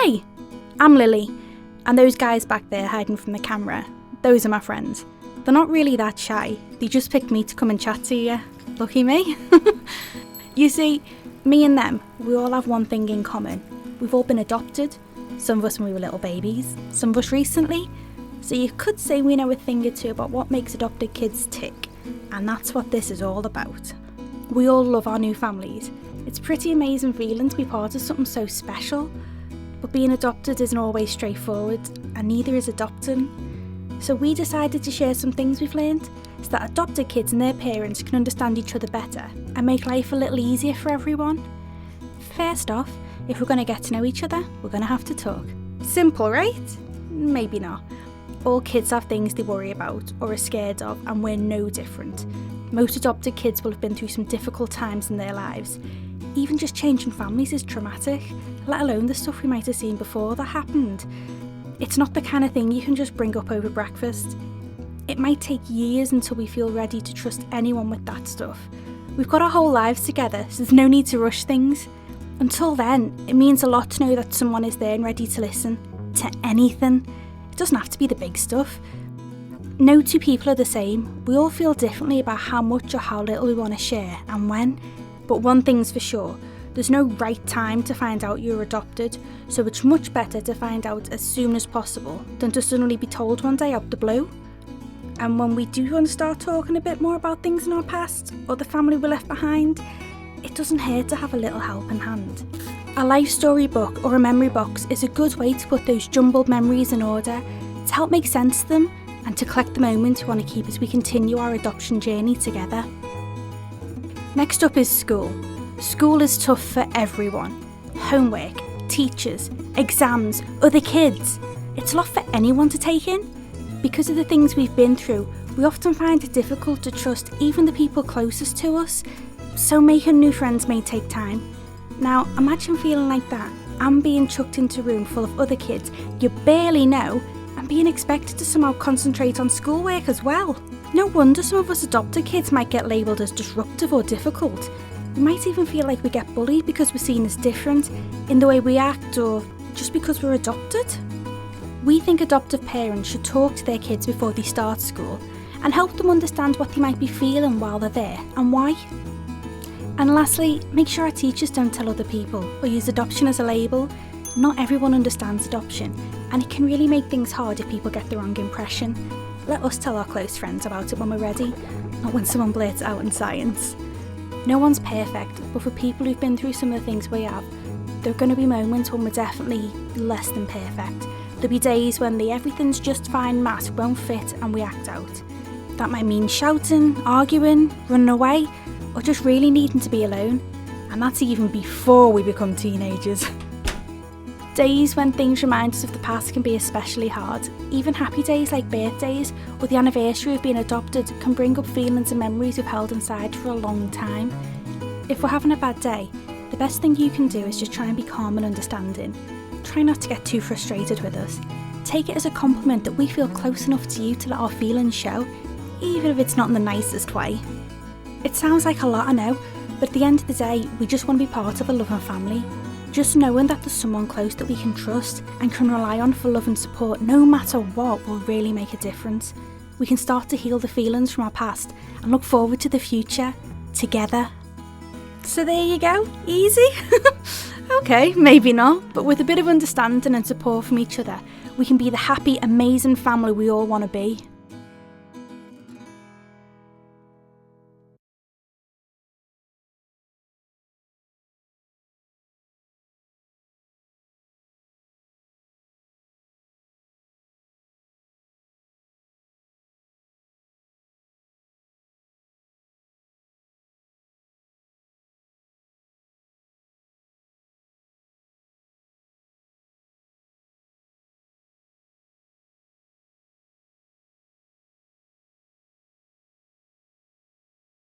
Hey, I'm Lily, and those guys back there hiding from the camera, those are my friends. They're not really that shy, they just picked me to come and chat to you. Lucky me. You see, me and them, we all have one thing in common. We've all been adopted, some of us when we were little babies, some of us recently. So you could say we know a thing or two about what makes adopted kids tick, and that's what this is all about. We all love our new families. It's a pretty amazing feeling to be part of something so special, but being adopted isn't always straightforward, and neither is adopting. So we decided to share some things we've learned, so that adopted kids and their parents can understand each other better and make life a little easier for everyone. First off, if we're going to get to know each other, we're going to have to talk. Simple, right? Maybe not. All kids have things they worry about or are scared of, and we're no different. Most adopted kids will have been through some difficult times in their lives. Even just changing families is traumatic, let alone the stuff we might have seen before that happened. It's not the kind of thing you can just bring up over breakfast. It might take years until we feel ready to trust anyone with that stuff. We've got our whole lives together, so there's no need to rush things. Until then, it means a lot to know that someone is there and ready to listen to anything. It doesn't have to be the big stuff. No two people are the same. We all feel differently about how much or how little we want to share and when. But one thing's for sure, there's no right time to find out you're adopted, so it's much better to find out as soon as possible than to suddenly be told one day out the blue. And when we do want to start talking a bit more about things in our past or the family we left behind, it doesn't hurt to have a little helping hand. A life story book or a memory box is a good way to put those jumbled memories in order, to help make sense of them and to collect the moments we want to keep as we continue our adoption journey together. Next up is school. School is tough for everyone. Homework, teachers, exams, other kids. It's a lot for anyone to take in. Because of the things we've been through, we often find it difficult to trust even the people closest to us, so making new friends may take time. Now, imagine feeling like that and being chucked into a room full of other kids you barely know and being expected to somehow concentrate on schoolwork as well. No wonder some of us adopted kids might get labelled as disruptive or difficult. We might even feel like we get bullied because we're seen as different in the way we act or just because we're adopted. We think adoptive parents should talk to their kids before they start school and help them understand what they might be feeling while they're there and why. And lastly, make sure our teachers don't tell other people or use adoption as a label. Not everyone understands adoption, and it can really make things hard if people get the wrong impression. Let us tell our close friends about it when we're ready, not when someone blurts it out in science. No one's perfect, but for people who've been through some of the things we have, there are going to be moments when we're definitely less than perfect. There'll be days when the everything's just fine mask won't fit and we act out. That might mean shouting, arguing, running away, or just really needing to be alone. And that's even before we become teenagers. Days when things remind us of the past can be especially hard. Even happy days like birthdays or the anniversary of being adopted can bring up feelings and memories we've held inside for a long time. If we're having a bad day, the best thing you can do is just try and be calm and understanding. Try not to get too frustrated with us. Take it as a compliment that we feel close enough to you to let our feelings show, even if it's not in the nicest way. It sounds like a lot, I know, but at the end of the day, we just want to be part of a loving family. Just knowing that there's someone close that we can trust and can rely on for love and support no matter what will really make a difference. We can start to heal the feelings from our past and look forward to the future together. So there you go, easy? Okay, maybe not, but with a bit of understanding and support from each other, we can be the happy, amazing family we all want to be.